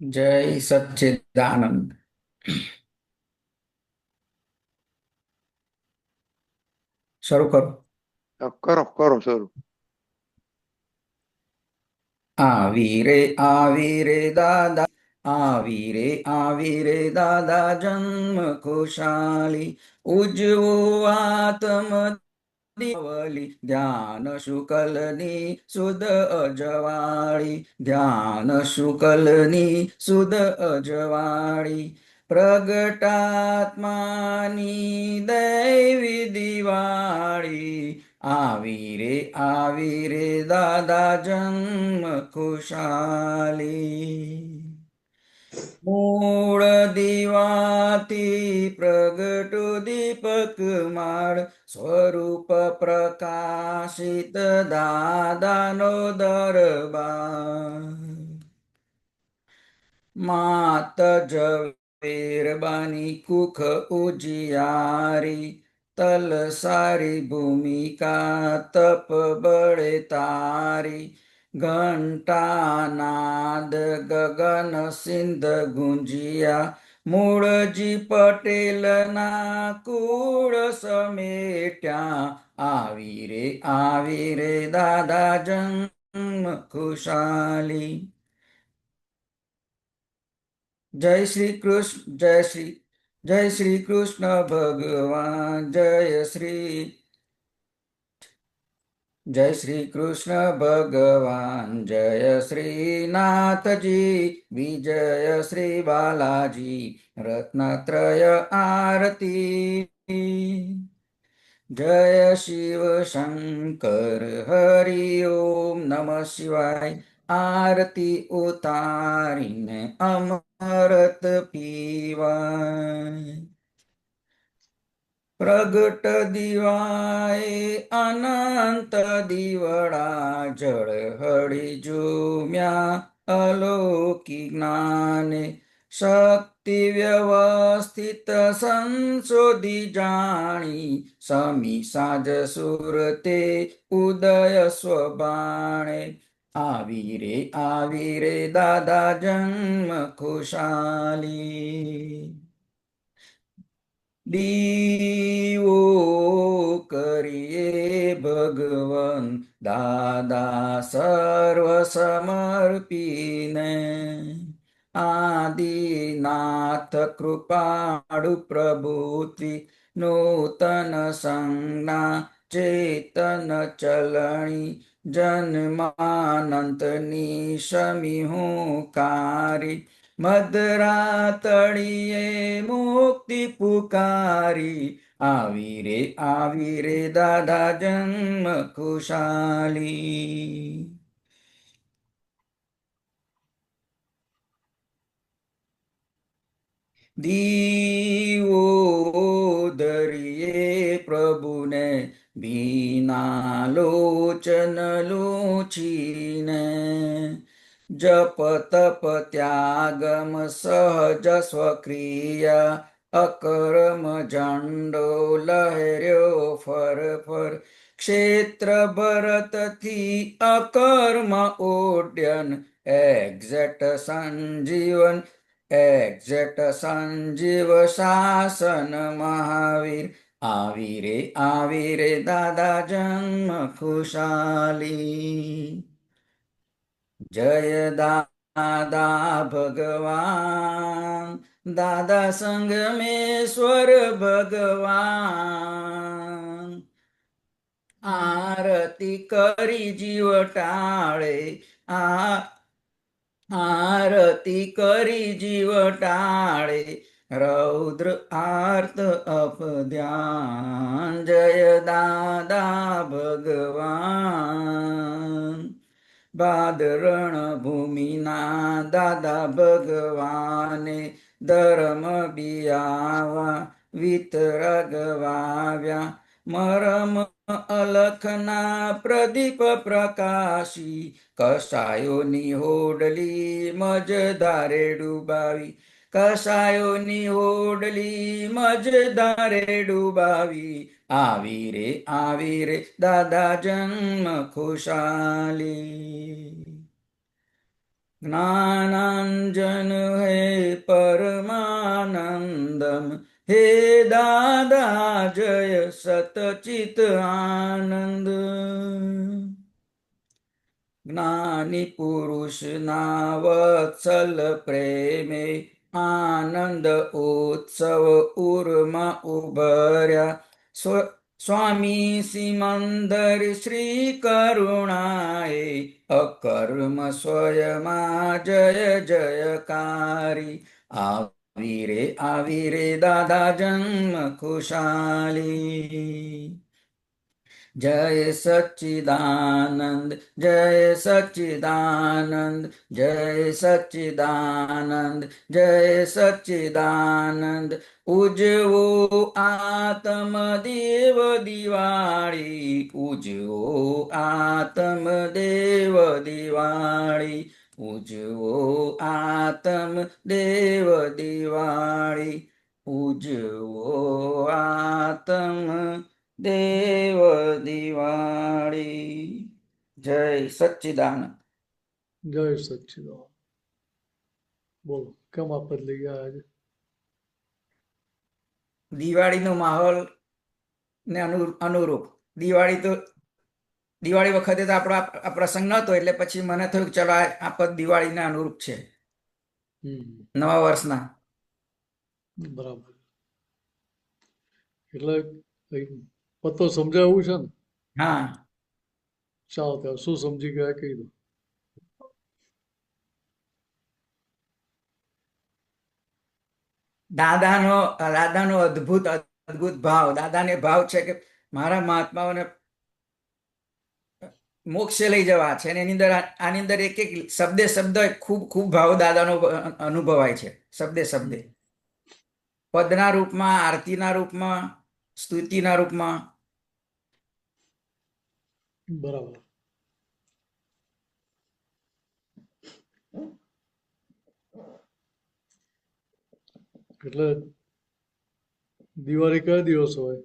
જય સચ્ચિદાનંદ. શરૂ કરો. કરો કરો શરૂ. આવી રે દાદા, આવી રે દાદા, જન્મ ખુશાલી, ઉજવો આત્મ દીપાવલી, ધ્યાન શુકલની સુદ અજવાળી, ધ્યાન શુકલની સુદ અજવાળી, પ્રગટાત્માની દૈવી દિવાળી, આવી રે દાદા, જન્મ ખુશાલી. મૂળ દીવાથી પ્રગટુ દીપક માળ, સ્વરૂપ પ્રકાશિત દાદાનો દરબાર. માત ઝવેરબાની કુખ ઉજિયારી, તલસારી ભૂમિકા તપ બળે તારી, ઘંટાનાદ ગગન સિંધ ગુંજિયા, મૂળજી પટેલના કુળ સમેટ્યા, આવી રે દાદા, જન્મ ખુશાલી. જય શ્રી કૃષ્ણ ભગવાન, જય શ્રી કૃષ્ણ ભગવાન, જય શ્રીનાથજી, વિજય શ્રી બાલાજી, રત્નત્રય આરતી. જય શિવ શંકર, હરિ ઓમ નમઃ શિવાય. આરતી ઉતારીને અમૃત પીવાય. પ્રગટ દિવાએ અનંત દીવડા, ઝળહળી ઝૂમ્યા અલૌકિક જ્ઞાને, શક્તિ વ્યવસ્થિત સંશોધી જાણી, સમી સાજ સુરતે ઉદય સ્વબાણે, આવી રે દાદા, જન્મ ખુશાલી. દીવો કરીએ ભગવન દાદા સર્વ સમર્પીને, આદિનાથ કૃપાળુ પ્રભુત્વી, નૂતન સંજ્ઞા ચેતન ચલણી, જન્માનંતની શમી હું કારી, મધરાતળીએ મુક્તિ પુકારી, આવી રે દાદા, જન્મ ખુશાલી. દીવો ધરીએ પ્રભુને, ભીના લોચન લોચીને, જપ તપ ત્યાગમ સહજ સ્વક્રિયા, અકર્મ ઝંડો લહેર્યો ફર ફર, ક્ષેત્ર ભરતથી અકર્મ ઓડ્યન, એક્ઝેટ સંજીવ શાસન મહાવીર, આવી રે દાદા, જન્મ ખુશાલી. જય દાદા ભગવાન, દાદા સંગમેશ્વર ભગવાન, આરતી કરી જીવ ટાળે, આરતી કરી જીવ ટાળે, રૌદ્ર આર્ત અપધ્યાન, જય દાદા ભગવાન. બાદરણ ભૂમિના દાદા ભગવાને, ધર્મ બિયાવા વિતરગ વાવ્યા, મરમ અલખના પ્રદીપ પ્રકાશી, કસાયોની હોડલી મજધારે ડૂબાવી, કસાયોની હોડલી મજધારે ડૂબાવી, આવી રે દાદા, જન્મ ખુશાલી. જ્ઞાનાંજન હે પરમાનંદમ હે દાદા જય સતચિત આનંદ. જ્ઞાની પુરુષના વત્સલ પ્રેમે આનંદ ઉત્સવ ઉર્માં ઉભર્યા. સ્વામી સિમંદર શ્રી કરુણાએ અકર્મ સ્વયમાં જય જયકારી. આવી રે દાદા જન્મ ખુશાલી. જય સચ્ચિદાનંદ જય સચ્ચિદાનંદ જય સચ્ચિદાનંદ જય સચ્ચિદાનંદ. ઉજવો આત્મદેવ દિવાળી, ઉજવો આત્મદેવ દિવાળી, ઉજવો આત્મદેવ દિવાળી, ઉજવો આત્મ દેવ દિવાળી. જય સચ્ચિદાનંદ. જય સચ્ચિદાનંદ. બોલો કેમ આપત લઈ ગયા આજે? દિવાળીનો માહોલ ને અનુરૂપ દિવાળી વખતે તો આપણો આ પ્રસંગ નહોતો, એટલે પછી મને થયું ચલો આપત દિવાળીને અનુરૂપ છે, નવા વર્ષના. બરાબર. એટલે પતો સમજાવવું છે ને? હા, ચાલો ત્યાં શું સમજી ગયા કહી દો. દાદાનો અદ્ભુત ભાવ. દાદાને ભાવ છે કે મારા મહાત્માઓને મોક્ષે લઈ જવા છે, અને આની અંદર એક એક શબ્દ ખૂબ ખૂબ ભાવ દાદાનો અનુભવાય છે. શબ્દે પદના રૂપમાં, આરતીના રૂપમાં, સ્તુતિના રૂપમાં. બરાબર. એટલે દિવાળી કયો દિવસ હોય?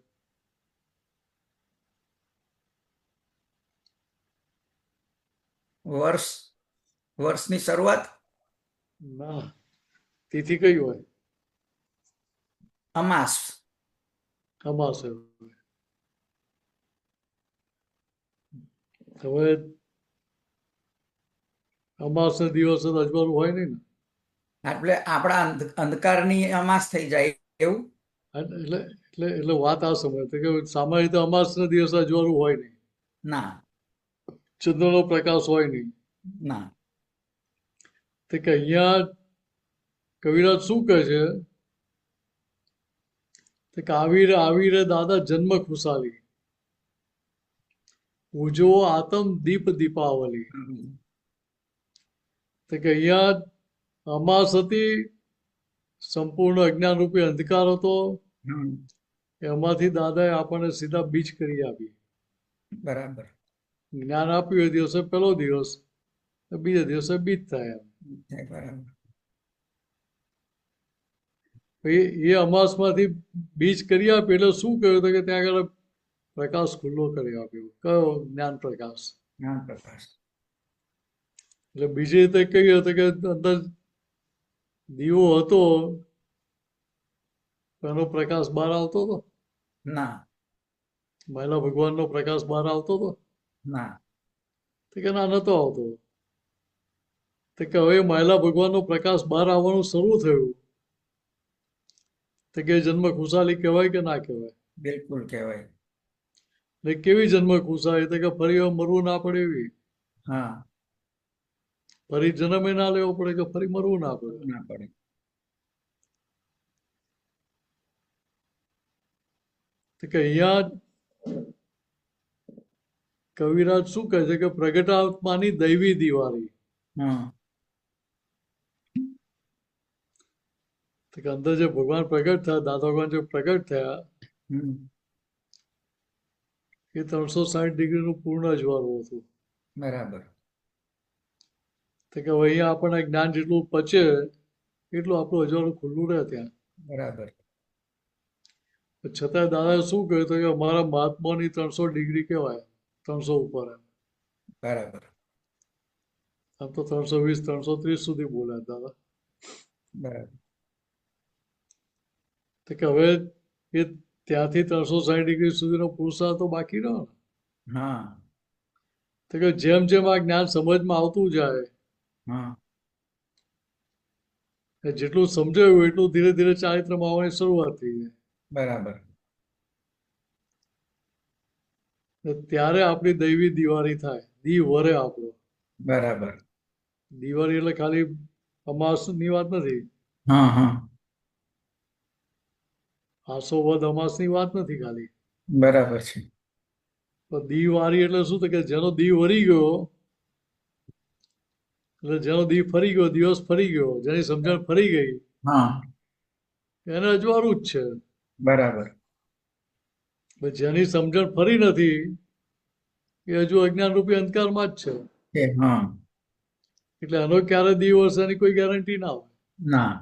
વર્ષની શરૂઆત. ના, તિથિ કઈ હોય? અમાસ. અમાસ હોય. હવે અમાસ ના દિવસે અજવાળું હોય નહીં ને, એટલે આપણા અંધકારની અમાસ થઈ જાય એવું. એટલે એટલે એટલે વાત આ સમય કે સામાન્ય રીતે અમાસ ના દિવસે અજવાળું હોય નહીં, ના, ચંદ્રનો પ્રકાશ હોય નહીં. ના. તો કે અહીંયા કવિરાજ શું કહે છે કે આવી રે દાદા જન્મ ખુશાલી, ઉજવો આતમ દીપ દીપાવલી. તો કે અહીંયા અમાસ હતી, સંપૂર્ણ અજ્ઞાન રૂપી અંધકાર હતો, એમાંથી દાદાએ આપણને સીધા બીજ કરી આપી. બરાબર. જ્ઞાન આપ્યું એ દિવસે પહેલો દિવસ, બીજા દિવસે બીજ થાય. બરાબર. એ અમાસમાંથી બીજ કરી આપ્યું એટલે શું કહ્યું હતું કે ત્યાં આગળ પ્રકાશ ખુલ્લો કરી આપ્યો. કયો? જ્ઞાન પ્રકાશ. જ્ઞાન પ્રકાશ. એટલે બીજી રીતે કહ્યું હતું કે અંદર દીવો હતો, એનો પ્રકાશ બહાર આવતો હતો? ના. મહિલા ભગવાનનો પ્રકાશ બહાર આવતો હતો? ના. તો કે ના, નતો આવતો. તો કે હવે મહિલા ભગવાનનો પ્રકાશ બહાર આવવાનું શરૂ થયું, તો કે જન્મ ખુશાલી કહેવાય કે ના કહેવાય? બિલકુલ કહેવાય. ને કેવી જન્મ ખુશાલી? તો કે ફરી મરવું ના પડે એવી. હા, ફરી જન્મે ના લેવો પડે કે ફરી મરવું ના પડે. ના પડે. તો કે અહીંયા કવિરાજ શું કહે છે કે પ્રગટાત્માની દૈવી દિવાળી. તો કે અંદર જે ભગવાન પ્રગટ થયા, દાદા ભગવાન જે પ્રગટ થયા, એ 360 ડિગ્રીનું પૂર્ણ અજવાળું હતું. બરાબર. તો કે અહીંયા આપણને જ્ઞાન જેટલું પચે એટલું આપણું અજવાળું ખુલ્લું રહે ત્યાં. બરાબર. છતાં દાદાએ શું કહ્યું હતું કે અમારા મહાત્માની 300 ડિગ્રી કહેવાય, 300 ઉપર. બરાબર. આમ તો 320 330 સુધી બોલ્યા દાદા. બરાબર. તો કે હવે એ ત્યાંથી 360 ડિગ્રી સુધીનો પુરુષાર્થ તો બાકી રહ્યો ને. હા. તો કે જેમ જેમ આ જ્ઞાન સમજમાં આવતું જાય, હા. જેટલું સમજાયું એટલું ધીરે ધીરે ચારિત્રમાં આવવાની શરૂઆત થઈ જાય. બરાબર. ને ત્યારે આપણી દૈવી દિવાળી થાય. દી વરે આપણો. બરાબર. દિવાળી એટલે ખાલી અમાસની વાત નથી. હા. હા. આસો વદ અમાસની વાત નથી ખાલી. બરાબર છે. તો દિવાળી એટલે શું? તો કે જેનો દી વરી ગયો એટલે જેનો દી ફરી ગયો, દિવસ ફરી ગયો, જેની સમજણ ફરી ગઈ હા. એને અજવાળું જ છે. બરાબર. જેની સમજણ ફરી નથી એ હજુ અજ્ઞાન રૂપી અંધકારમાં જ છે. હા. એટલે એનો ક્યારે દી વરસે એની કોઈ ગેરંટી ના હોય. ના.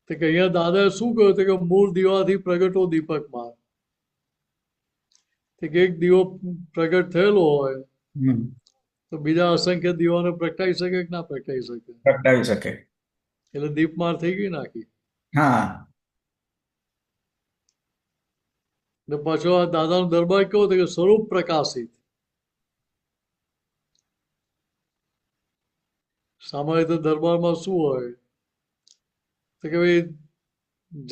તો કે અહીંયા દાદાએ શું કહ્યું? તો કે મૂળ દીવાથી પ્રગટો દીપકમાં. તો કે એક દીવો પ્રગટ થયેલો હોય હમ. તો બીજા અસંખ્ય દીવાને પ્રગટાઈ શકે કે ના પ્રગટાઈ શકે? પ્રગટાવી શકે. એટલે દીપમાર થઈ ગઈ નાખી. હા. ને પાછો આ દાદાનો દરબાર કેવો? તો કે સ્વરૂપ પ્રકાશિત. સામાન્ય રીતે દરબારમાં શું હોય? તો કે ભાઈ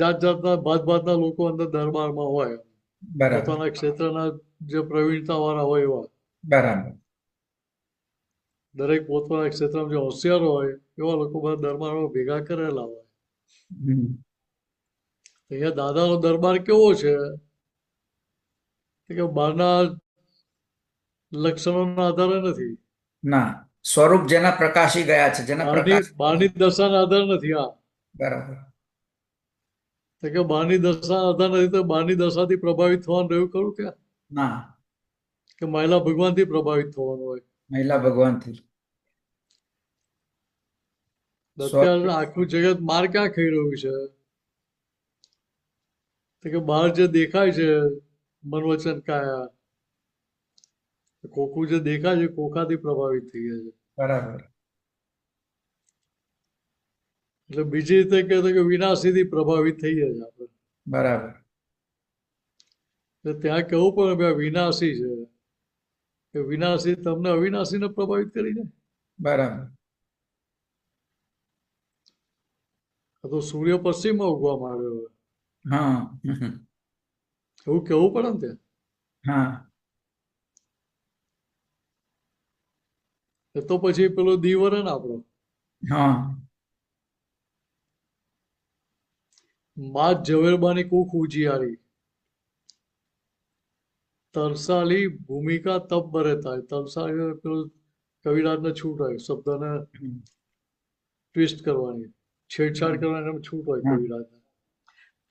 જાત જાતના ભાત ભાતના લોકો અંદર દરબારમાં હોય. બરાબર. પોતાના ક્ષેત્રના જે પ્રવીણતા વાળા હોય એવા. બરાબર. દરેક પોતાના ક્ષેત્રમાં જે હોશિયાર હોય એવા લોકો બધા દરબારમાં ભેગા કરેલા હોય. હમ. અહીંયા દાદાનો દરબાર કેવો છે? કે બહારના લક્ષણોના આધારે નથી. ના, સ્વરૂપ જેના પ્રકાશી ગયા છે, જેના પ્રકાશ. બહારની દશાના આધારે નથી. હા, બરાબર. તો કે બહારની દશાના આધારે નથી. તો બહારની દશાથી પ્રભાવિત થવાનું રહ્યું ખરું ત્યાં? ના. કે મહિલા ભગવાનથી પ્રભાવિત થવાનું હોય? મહિલા ભગવાનથી. અત્યારે આખું જગત માર ક્યાં ખાઈ રહ્યું છે? તો કે બહાર જે દેખાય છે મન વચન કાયા, કોકું જે દેખાય છે કોખાથી પ્રભાવિત થઈ ગયા છે. બરાબર. એટલે બીજી રીતે કહેતો કે વિનાશીથી પ્રભાવિત થઈ ગયા છે આપણે. બરાબર. એટલે ત્યાં કહેવું પડે કે આ વિનાશી છે. કે વિનાશી તમને અવિનાશીને પ્રભાવિત કરી જાય. બરાબર. આ તો સૂર્ય પશ્ચિમમાં ઉગવા માંડ્યો. હા. એવું કહેવું પડે ને ત્યાં. હા. એ તો પછી પેલો દીવરે ને આપણો હા. માત ઝવેરબાની કુખ ઉજિયારી, તરસાલી ભૂમિકા તપ બરે થાય. તરસાલી પેલું કવિરાજને છૂટ હોય, શબ્દને ટ્વિસ્ટ કરવાની, છેડછાડ કરવાની એમ છૂટ હોય કવિરાજને.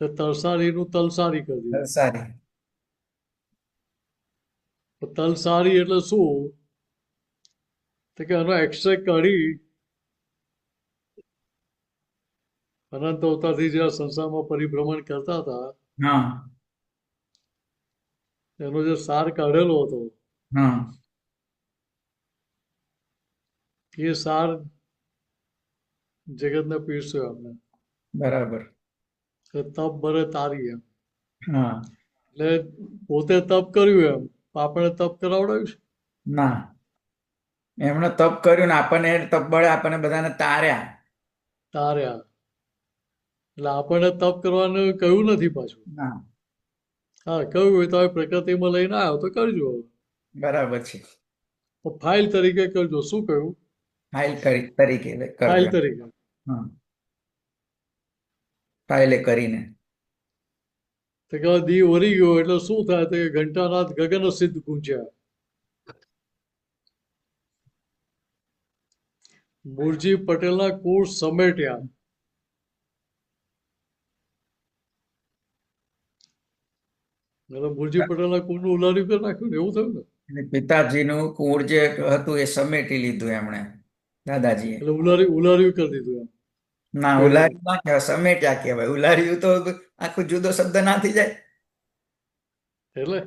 તો તરસારીનું તલસારી કરી દીધું. સારી. તલસારી એટલે શું? તો કે એનો એક્સ્ટ્રેક્ટ કાઢી અનંત અવતારથી જે સંસારમાં પરિભ્રમણ કરતા હતા હા. એનો જે સાર કાઢેલો હતો હા. એ સાર જગતને પીરસ્યો અમને. બરાબર. તપ બરે તારી એમ. હા. એટલે પોતે તપ કર્યું એમ આપણે તપ કરાવડાવ્યું છે? ના, એમણે તપ કર્યું ને આપણને તપ બળે આપણને બધાને તાર્યા. તાર્યા. એટલે આપણને તપ કરવાનું કહ્યું નથી પાછું. ના. હા, કહ્યું હોય તો પ્રકૃતિમાં લઈને આવ્યો તો કરજો. બરાબર છે. ફાઇલ તરીકે કરજો. શું કહ્યું? ફાઇલ તરીકે ફાઇલ કરજો. તરીકે. હા. ફાઇલે કરીને. તો કે દી વરી ગયો એટલે શું થાય? તો ઘંટાનાથ ગગન સિદ્ધ ગુંજ્યા. મુરજી પટેલના કુળ સમેટ્યા. એટલે મુરજી પટેલના કુળનું ઉલાર્યું કરી નાખ્યું ને એવું થયું ને. અને પિતાજીનું કુળ જે હતું એ સમેટી લીધું એમણે, દાદાજીએ. એટલે ઉલાર્યું કરી દીધું એમ. ના, ઉલાર્યું ના કહેવાય, સમેટ્યા કહેવાય. ઉલાર્યું તો આખું જુદો શબ્દ ના થઈ જાય. એટલે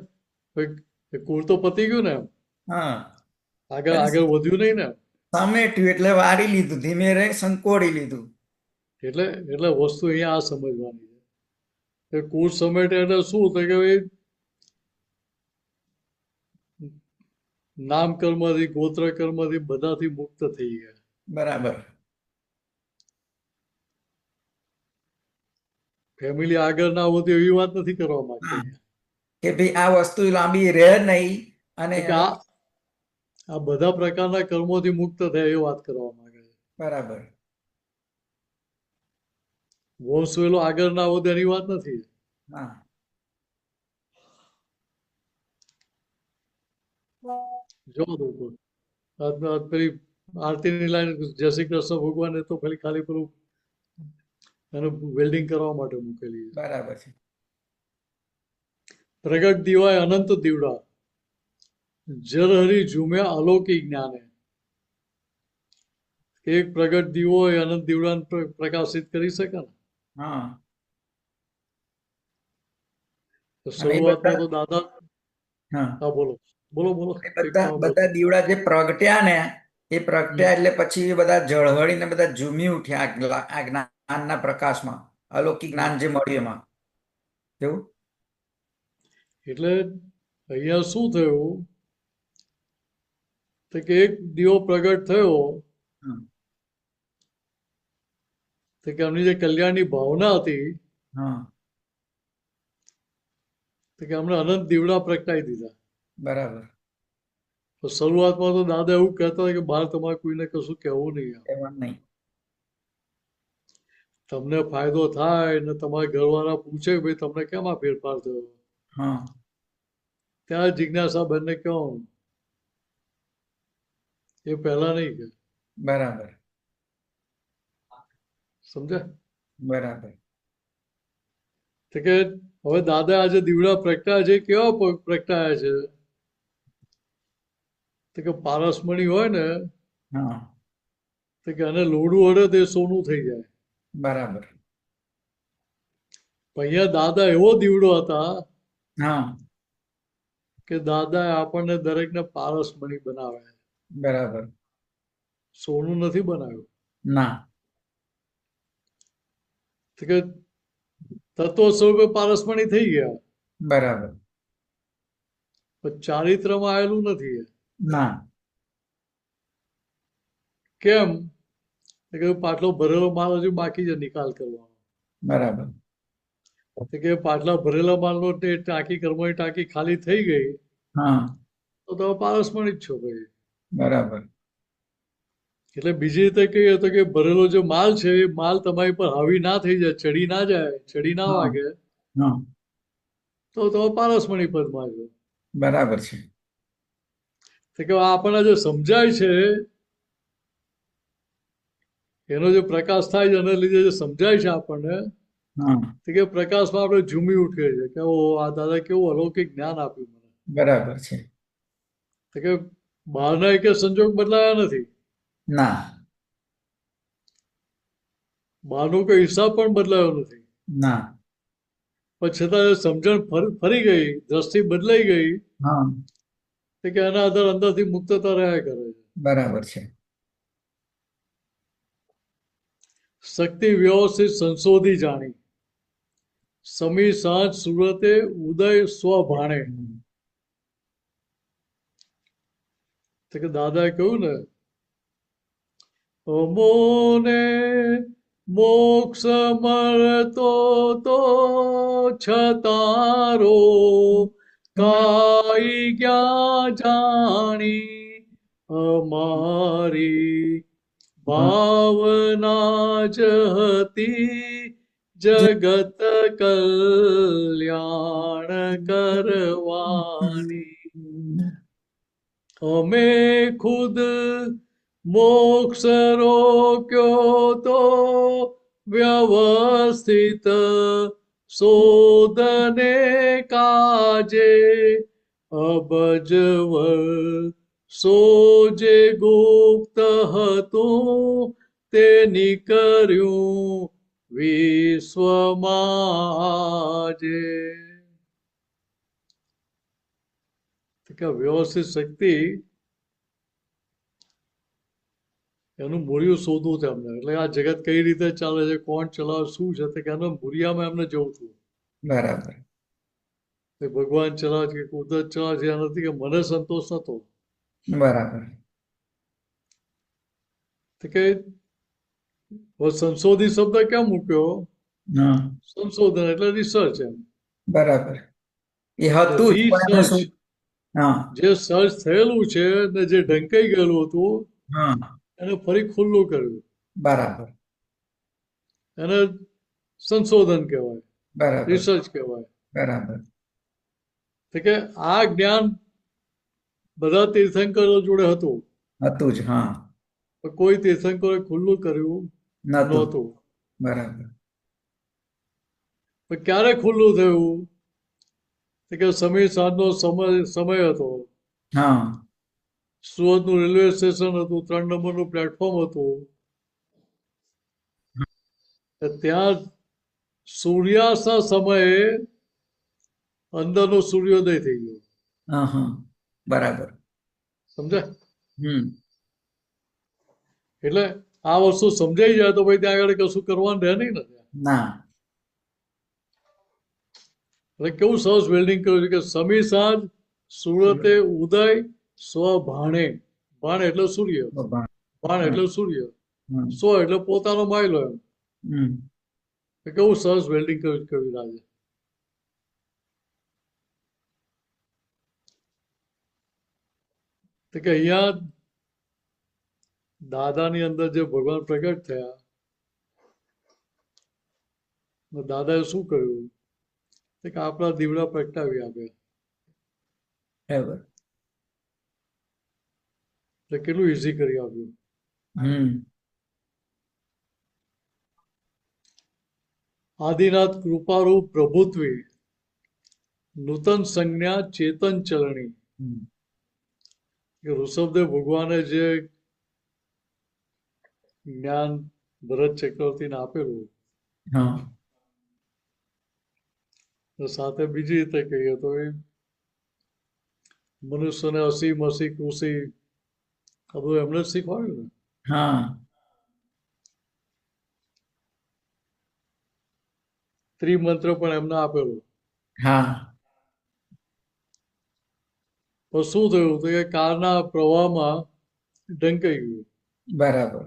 કુળ તો પતી ગયું ને એમ. હા આગળ અને આગળ વધ્યું નહીં ને. સમેટ્યું એટલે વારી લીધું, ધીમે રહી સંકોડી લીધું. એટલે એટલે વસ્તુ અહીંયા આ સમજવાની છે કે કુળ સમેટે એટલે શું થાય કે ભાઈ નામ કર્મથી ગોત્ર કર્મથી બધાથી મુક્ત થઈ ગયા. બરાબર. ફેમિલી આગળ ના વધે એવી વાત નથી કરવા માંગતા હા. અહીંયા. કે ભાઈ આ વસ્તુ લાંબી રહે નહીં અને એટલે કે આ બધા પ્રકારના કર્મોથી મુક્ત થયા એ વાત કરવા માંગે છે. બરાબર. વંશ વેલો આગળ ના વધે એની વાત નથી. હા. જો દો પેલી આરતીની લાઈન જય શ્રી કૃષ્ણ ભગવાને તો ખાલી પેલું એનું વેલ્ડિંગ કરવા માટે મૂકેલી છે. બરાબર છે. પ્રગટ દીવાય અનંત દીવડા જર હરી ઝૂમ્યા અલૌકિક જ્ઞાને. એક પ્રગટ દીવો એ અનંત દીવડાને પ્રકાશિત કરી શકે ને. હા. તો અને એ શરૂઆતમાં બધા તો દાદા હા હા બોલો બોલો બોલો એ કંઈક બધા બોલો. બધા દીવડા જે પ્રગટ્યા ને એ પ્રગટ્યા એટલે પછી એ બધા ઝળહળીને બધા ઝૂમી ઉઠ્યા આ જ્ઞાનના પ્રકાશમાં, અલૌકિક જ્ઞાન જે મળ્યું એમાં. એવું. એટલે અહીંયા શું થયું તો કે એક દીવો પ્રગટ થયો હમ. તો કે એમની જે કલ્યાણની ભાવના હતી હા. તો કે અમને અનંત દીવડા પ્રગટાઈ દીધા. બરાબર. તો શરૂઆતમાં તો દાદા એવું કહેતા હતા કે બહાર તમારે કોઈને કશું કહેવું નહીં. એમ નહીં. તમને ફાયદો થાય ને તમારા ઘરવાળા પૂછે કે ભાઈ તમને કેમ આ ફેરફાર થયો, હા. ત્યાં જિજ્ઞાસા બંને કહો એ પહેલા નહીં કે. બરાબર. સમજ્યા? બરાબર. તો કે હવે દાદા આજે દીવડા પ્રગટાયા છે, કેવા પ્રગટાયા છે તો કે પારસમણી હોય ને હા. તો કે આને લોડું અડે તો એ સોનું થઈ જાય. બરાબર. પણ અહીંયા દાદા એવો દીવડો હતા હા. કે દાદા આપણને દરેકને પારસમણી બનાવે. બરાબર. સોનું નથી બનાવ્યું. ના. તો કે તત્વ સ્વરૂપે પારસમણી થઈ ગયા બરાબર. પણ ચારિત્રમાં આવેલું નથી. ના. કેમ તો કે પાટલો ભરેલો માલ હજુ બાકી છે નિકાલ કરવાનો. બરાબર. તો કે પાટલા ભરેલા માલનો તે ટાંકી કર્મોની ટાંકી ખાલી થઈ ગઈ હા. તો તમે પારસમણી જ છો ભાઈ. બરાબર. એટલે બીજી રીતે કહીએ તો કે ભરેલો જે માલ છે એ માલ તમારી પર હાવી ના થઈ જાય, ચડી ના જાય, ચડી ના હા. વાગે હા. તો તમે પારસમણી પદમાં છો. બરાબર છે. તો કે આપણને જે સમજાય છે એનો જે પ્રકાશ થાય છે એના લીધે જે સમજાય છે આપણને હા. તો કે પ્રકાશમાં આપણે ઝૂમી ઉઠીએ છીએ કે ઓ આ દાદા કેવું અલૌકિક જ્ઞાન આપ્યું મને. બરાબર છે. તો કે બહારના એક સંજોગ બદલાયા નથી, ના. બહારનો કોઈ હિસાબ પણ બદલાયો નથી, ના. પણ છતાં સમજણ ફરી ગઈ, દ્રષ્ટિ બદલાઈ ગઈ હા. તો કે એના આધાર અંદરથી મુક્તતા રહ્યા કરે છે. બરાબર છે. શક્તિ વ્યવસ્થિત સંશોધી જાણી સમી સાંજ સુરતે ઉદય સ્વભાણે. તો કે દાદાએ કહ્યું ને અમોને મોક્ષ મળતો તો છતારો કાઈ ગયા જાણી અમારી ભાવના જ હતી જગત કલ્યાણ કરવાની. અમે ખુદ મોક્ષ રોક્યો તો વ્યવસ્થિત શોધને કાજે અબજવર સોજે ગુપ્ત હતું તે નીકળ્યું વિશ્વમાં આજે. વ્યવસ્થિત શક્તિ એનું મૂળિયું શોધવું છે એમને. એટલે આ જગત કઈ રીતે ચાલે છે, કોણ ચલાવે, શું છે, તે કે એના મૂળિયામાં એમને જવું હતું. બરાબર. તે ભગવાન ચલાવે છે કે કુદરત ચલાવે છે એનાથી કે મને સંતોષ નતો. બરાબર. તો કે હવે સંશોધિત શબ્દ કેમ મૂક્યો? હા. સંશોધન એટલે રિસર્ચ એમ. બરાબર. એ હતું જ પણ એમને રિસર્ચ, શું. હા. જે સર્ચ થયેલું છે ને જે ઢંકાઈ ગયેલું હતું હા. એને ફરી ખુલ્લું કર્યું. બરાબર. એને સંશોધન કહેવાય, બરાબર. રિસર્ચ કહેવાય. બરાબર. તો કે આ જ્ઞાન બધા તીર્થંકરો જોડે હતું, હતું જ. હા. પણ કોઈ તીર્થંકરોએ ખુલ્લું કર્યું નતું. નહોતું. બરાબર. પણ ક્યારે ખુલ્લું થયું? તો કે સમીર સાંજનો સમય હતો. હા. સુરતનું રેલવે સ્ટેશન હતું, 3 નંબરનું પ્લેટફોર્મ હતું. ત્યાં સૂર્યાસ્તના સમયે અંદરનો સૂર્યોદય થઈ ગયો. હા. હા. બરાબર. સમજાય? હમ. એટલે આ વસ્તુ સમજાઈ જાય તો ભાઈ ત્યાં આગળ કશું કરવાનું રહે નહીં ને. ના. એટલે કેવું સરસ વેલ્ડિંગ કર્યું છે કે સમી સાંજ સુરતે ઉદય સ્વ ભાણે. ભાણ એટલે સૂર્ય, ભાણ એટલે સૂર્ય, હમ. સ્વ એટલે પોતાનો માયલો એમ. હમ. કેવું સરસ વેલ્ડિંગ કર્યું છે કવિરાજે. તો કે અહીંયા દાદાની અંદર જે ભગવાન પ્રગટ થયા, દાદાએ શું કર્યું? કે આપણા દીવડા પ્રગટાવી આપ્યા. બરાબર. એટલે કેટલું ઇઝી કરી આપ્યું. હમ. આદિનાથ કૃપારૂપ પ્રભુત્વે નૂતન સંજ્ઞા ચેતન ચલણી. હમ. કે ઋષભદેવ ભગવાને જે જ્ઞાન ભરત ચક્રવર્તીને આપેલું, હા. તો સાથે બીજી રીતે કહીએ તો એ મનુષ્યને અસી મસી કૃષિ આ બધું એમને જ શીખવાડ્યું ને. હા. ત્રિમંત્ર પણ એમને આપેલું. હા. તો શું થયું? તો કે કાળના પ્રવાહમાં ઢંકાઈ ગયું. બરાબર.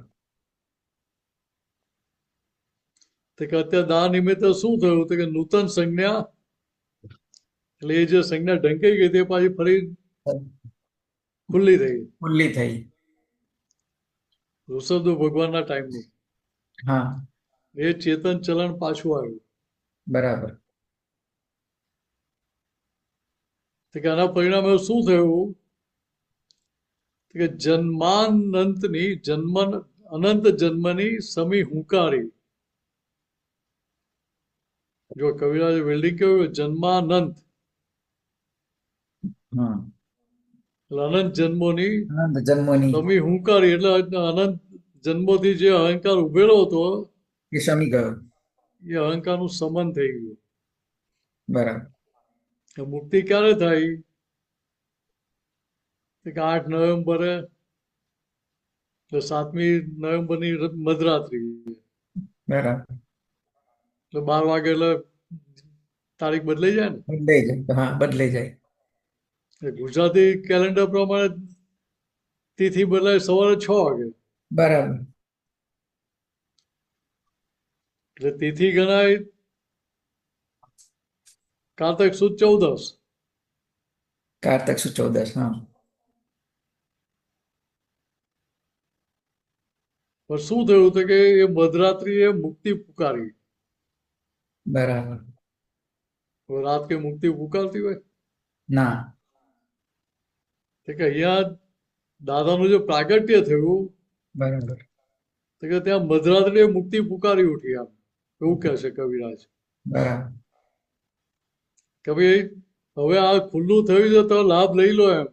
તો કે અત્યારે દા નિમિત્તે શું થયું? તો કે નૂતન સંજ્ઞા, એટલે એ જે સંજ્ઞા ઢંકાઈ ગઈ તે પાછી ફરી ખુલ્લી થઈ. ખુલ્લી થઈ. ઋષભદેવ ભગવાનના ટાઈમની હા. એ ચેતન ચલણ પાછું આવ્યું. બરાબર. તો કે આના પરિણામે શું થયું? કે જન્માનંતની અનંત જન્મની સમી હુંકારી. જો કવિરાજે વેલ્ડિંગ કહ્યું જન્માનંત, હા. એટલે અનંત જન્મોની અનંત જન્મોની સમી હુંકારી, એટલે અનંત જન્મોથી જે અહંકાર ઉભેલો હતો એ શમી ગયો. એ અહંકારનું સમન થઈ ગયું. બરાબર. મુક્તિ ક્યારે થાય? કે 8 નવેમ્બરે, એટલે 7મી નવેમ્બરની મધરાત્રિ, બરાબર. એટલે 12 વાગે એટલે તારીખ બદલાઈ જાય ને. બદલાઈ જાય. હા, બદલાઈ જાય. ગુજરાતી કેલેન્ડર પ્રમાણે તિથિ બદલાય સવારે 6 વાગે. બરાબર. એટલે તિથિ ગણાય કારતક સુદ 14. કારતક સુદ 14. હા. પણ શું થયું? તો કે એ મધરાત્રિએ મુક્તિ પુકારી. બરાબર. રાત કે મુક્તિ પુકારતી હોય? ના. તો કે અહીંયા દાદાનું જે પ્રાગટ્ય થયું, બરાબર. તો કે ત્યાં મધરાત્રિએ મુક્તિ પુકારી ઉઠી આમ, એવું કહે છે કવિરાજ. બરાબર. કે ભાઈ હવે આ ખુલ્લું થયું છે તો લાભ લઈ લો એમ.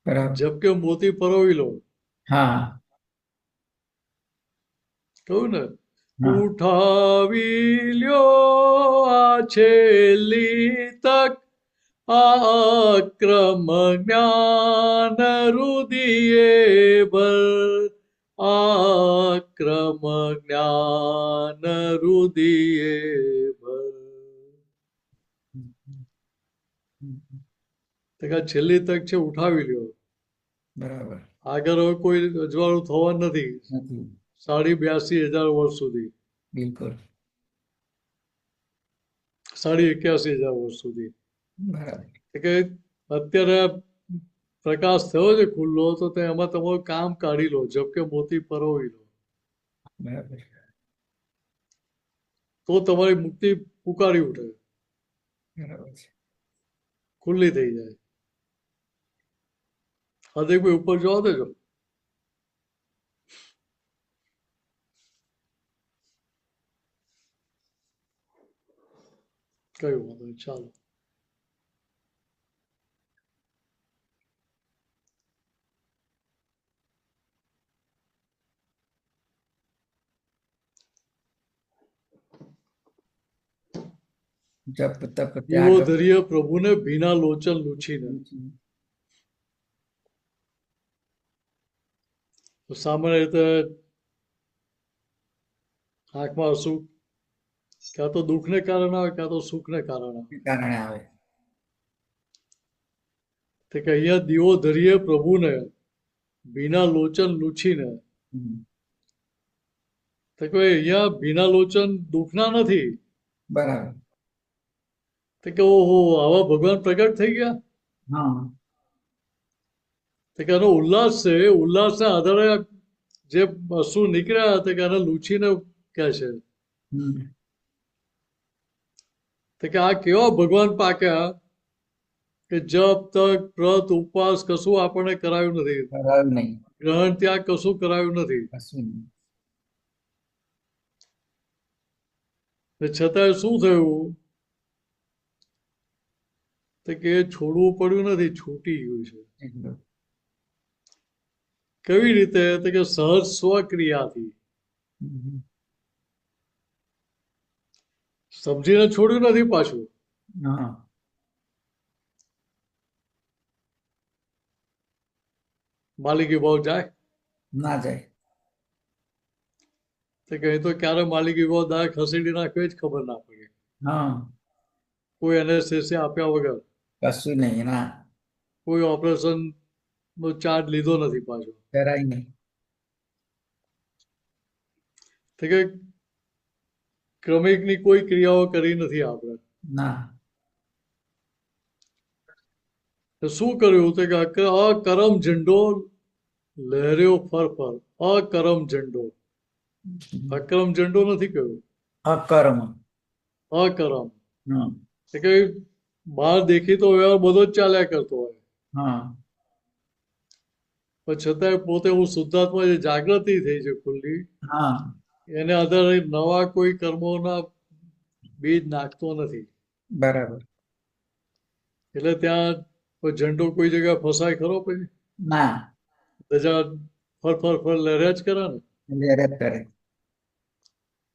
બરાબર. જબ કે મોતી પરોવી લો. હા. કહ્યું ને, હા. ઉઠાવી લ્યો આ છેલ્લી તક આક્રમ જ્ઞાન રુદિયે ભર, આક્રમ જ્ઞાન રુદિયે ભર. તો કે છેલ્લી તક છે, ઉઠાવી લ્યો. બરાબર. આગળ હવે કોઈ અજવાળું થવાનું નથી નથી. 82,000 વર્ષ સુધી, બિલકુલ. 81,000 વર્ષ સુધી. બરાબર. તો કે અત્યારે પ્રકાશ થયો છે ખુલ્લો, તો એમાં તમારું કામ કાઢી લો, ઝબકે મોતી પરોવી લો, બરાબર. તો તમારી મુક્તિ પુકારી ઉઠે, બરાબર છે. ખુલ્લી થઈ જાય. હાર્દિકભાઈ ઉપર જવા દેજો. કયું વાંધો નહીં, ચાલો. જપ તપ દીવો ત્યાગ. ધરીએ પ્રભુને, ભીના લોચન લૂછીને. તો સામાન્ય રીતે આંખમાં આંસુ ક્યાં તો દુઃખને કારણે આવે, ક્યાં તો સુખને કારણે આવે. કારણે આવે. તો કે અહીંયા દીવો ધરીએ પ્રભુને, ભીના લોચન લૂછીને. હમ. તો કે અહીંયા ભીના લોચન દુઃખના નથી. બરાબર. તો કે ઓહો, આવા ભગવાન પ્રગટ થઈ ગયા. હા. તો કે એનો ઉલ્લાસ છે, ઉલ્લાસના આધારે જે અશ્રુ નીકળ્યા હતા, કે એને લૂછીને કહે છે. હમ. તો કે આ કેવા ભગવાન પાક્યા કે જપ તપ વ્રત ઉપવાસ કશું આપણને કરાયું નથી, બરાબર નહીં. ગ્રહણ ત્યાગ કશું કરાયું નથી. કશું નહીં. ને છતાંય શું થયું, તો કે એ છોડવું પડ્યું નથી, છૂટી ગયું છે. એકદમ. કેવી રીતે, તો કે સહજ સ્વક્રિયાથી. હમ. સમજીને છોડ્યું નથી પાછું. હા. માલિકી ભાવ જાય ના જાય. તો કે અહીં તો ક્યારે માલિકી ભાવ દાય ખસેડી નાખ્યો જ ખબર ના પડે, હા. કોઈ એનેસ્થેસિયા આપ્યા વગર, કશું નહીં. ના. કોઈ ઓપરેશન નો ચાર્જ લીધો નથી પાછો. કરાય નહીં. તો કે ક્રમિકની કોઈ ક્રિયાઓ કરી નથી આપણે. ના. તો શું કર્યું, તો કે અકરમ ઝંડો લહેર્યો ફર, અકરમ ઝંડો. અકરમ ઝંડો નથી કહ્યું, અકર્મ. અકરમ. હા. તો કે બહાર દેખીતો વ્યવહાર બધો જ ચાલ્યા કરતો હોય, હા. પણ છતાંય પોતે હું શુદ્ધાત્મા, જે જાગૃતિ થઈ છે ખુલ્લી, હા. એને આધારે નવા કોઈ કર્મોના બીજ નાખતો નથી. બરાબર. એટલે ત્યાં કોઈ ઝંડો કોઈ જગ્યાએ ફસાય ખરો, પછી ના. ધજા ફર લહેર્યા જ કરે ને. લહેર કરે.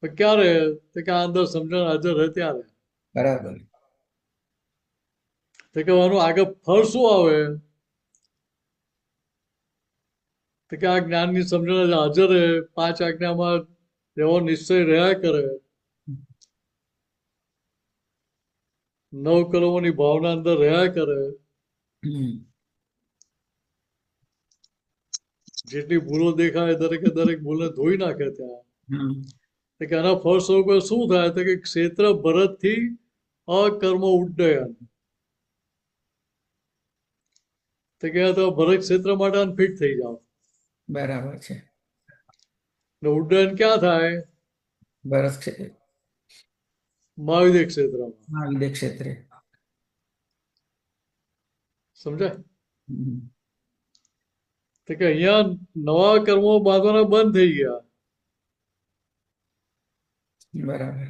પણ ક્યારે, તો કે આ અંદર સમજણ હાજર રહે ત્યારે. બરાબર. તો કે આનું આગળ ફળ શું આવે, તો કે આ જ્ઞાનની સમજણ હાજર રહે, 5 આજ્ઞામાં એવો નિશ્ચય રહ્યા કરે, 9 કર્મોની ભાવના અંદર રહ્યા કરે, હમ. જેટલી ભૂલો દેખાય દરેકે દરેક ભૂલને ધોઈ નાખે ત્યાં. હમ. તો કે આના ફળ સ્વરૂપે શું થાય, તો કે ક્ષેત્ર ભરતથી અકર્મ ઉડ્ડયન. તો કે તો ભરત ક્ષેત્ર માટે અનફિટ થઈ જાઓ. બરાબર છે. ને ઉડ્ડયન ક્યાં થાય, બરસ છે. મહાવિદ્ય ક્ષેત્રમાં. મહાવિદ્ય ક્ષેત્રે. સમજાય. હમ. તો કે અહીંયા નવા કર્મો બાંધવાના બંધ થઈ ગયા. બરાબર.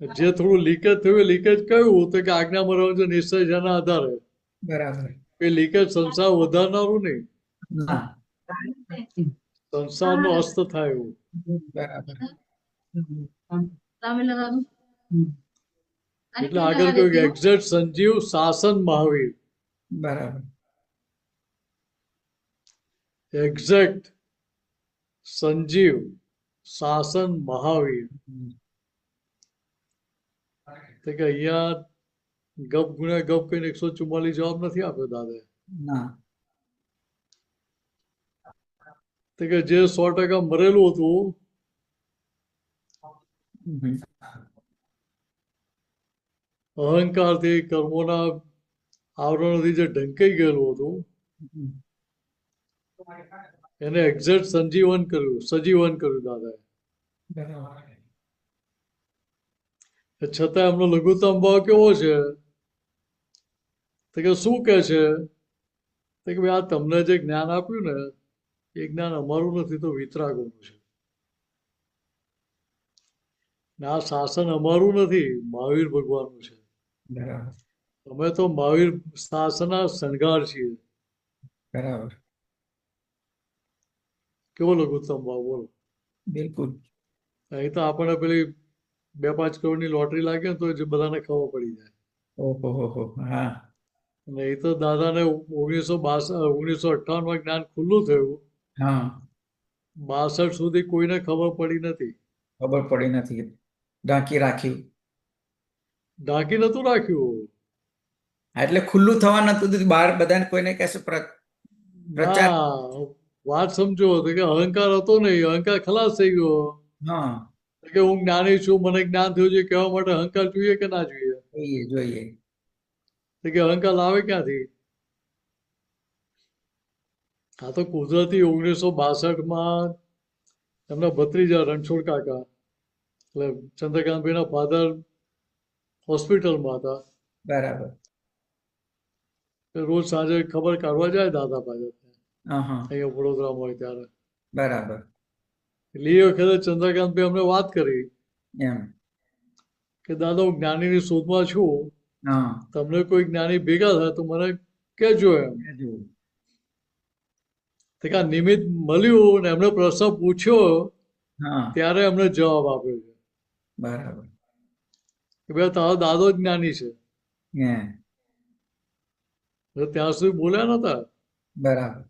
જે થોડું લીકેજ થયું, લીકેજ કયું, તો કે આજ્ઞા મરવાનો નિશ્ચય જેના આધારે. બરાબર. એ લીકેજ સંસાર વધારનારું નહીં, ના. સંસારનો અસ્ત થાય એવું. બરાબર. અને એટલે કેવું આગળ જણાવે કહ્યું કે તેવું? એક્ઝેક્ટ સંજીવ શાસન મહાવીર. બરાબર. એક્ઝેક્ટ સંજીવ શાસન મહાવીર. તો કે અહીંયા ગપ ગુણ્યા ગપ કહીને 144 જવાબ નથી આપ્યો દાદાએ. ના. તો કે જે 100% મરેલું હતું હમ. અહંકારથી કર્મોના આવરણોથી જે ઢંકાઈ ગયેલું હતું એને એક્ઝેક્ટ સજીવન કર્યું દાદાએ. બરાબર. છતાં એમનો લઘુત્તમ ભાવ કેવો છે? તો કે શું કે છે? તો કે ભાઈ આ તમને જે જ્ઞાન આપ્યું ને એ જ્ઞાન અમારું નથી, તો વિતરાગોનું છે. ને આ શાસન અમારું નથી, મહાવીર ભગવાનનું છે. બરાબર. અમે તો મહાવીર શાસનના શણગાર છીએ. બરાબર. કેવો લઘુત્તમ ભાવ બોલો. બિલકુલ. અહીં તો આપણને પેલી 2-5 કરોડની લોટરી લાગે ને તો જ બધાને ખબર પડી જાય. ઓહો. હા. અને એ તો દાદાને 1958 જ્ઞાન ખુલ્લું થયું. હા. 62 સુધી કોઈને ખબર પડી નથી. ખબર પડી નથી. ઢાંકી રાખ્યું. ઢાંકી નતું રાખ્યું. એટલે ખુલ્લું થવા નતું દીધું બહાર, બધાને કોઈને કહેશે પ્રચાર. ના, વાત સમજો તો કે અહંકાર હતો નહીં, અહંકાર ખલાસ થઈ ગયો. હા. કે હું જ્ઞાની છું, મને જ્ઞાન થયું છે કહેવા માટે અહંકાર જોઈએ કે ના જોઈએ? જોઈએ. તો કે અહંકાર લાવે ક્યાંથી? આ તો કુદરતી 1962માં એમના ભત્રીજા રણછોડ કાકા, એટલે ચંદ્રકાંતભાઈના ફાધર હોસ્પિટલમાં હતા. બરાબર. રોજ સાંજે ખબર કાઢવા જાય દાદા પાસે, હા. અહીંયા વડોદરામાં હોય ત્યારે. બરાબર. એટલે એ વખતે ચંદ્રકાંતભાઈ અમને વાત કરી એમ. કે દાદા હું જ્ઞાનીની શોધમાં છું, હા. તમને કોઈ જ્ઞાની ભેગા થાય તો મને કહેજો એમ. તો કે આ નિમિત્ત મળ્યું ને એમને પ્રશ્ન પૂછ્યો હા. ત્યારે એમને જવાબ આપ્યો છે બરાબર. કે ભાઈ તારો દાદો જ જ્ઞાની છે. હે. એટલે ત્યાં સુધી બોલ્યા નતા. બરાબર.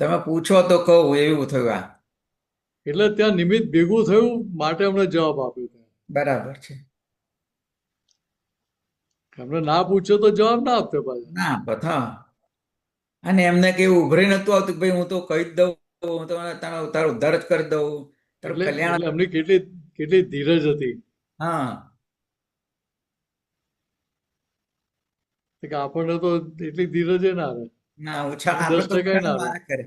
તમે પૂછો તો કહું એવું થયું આ. એટલે ત્યાં નિમિત્ત ભેગું થયું માટે એમણે જવાબ આપ્યો છે. બરાબર છે. એમને ના પૂછ્યો તો જવાબ ના આપતો પાછો. ના બધા. અને એમને કેવું ઉભરી નતું આવતું કે ભાઈ હું તો કહી જ દઉં, હું તો તારો ઉદ્ધાર જ કરી દઉં, તારું એટલે કલ્યાણ. એમની કેટલી ધીરજ હતી. હા. કે આપણને તો એટલી ધીરજ ના રહે. ના ઓછા, 10% આપણે તો ના રહે. ના કરે.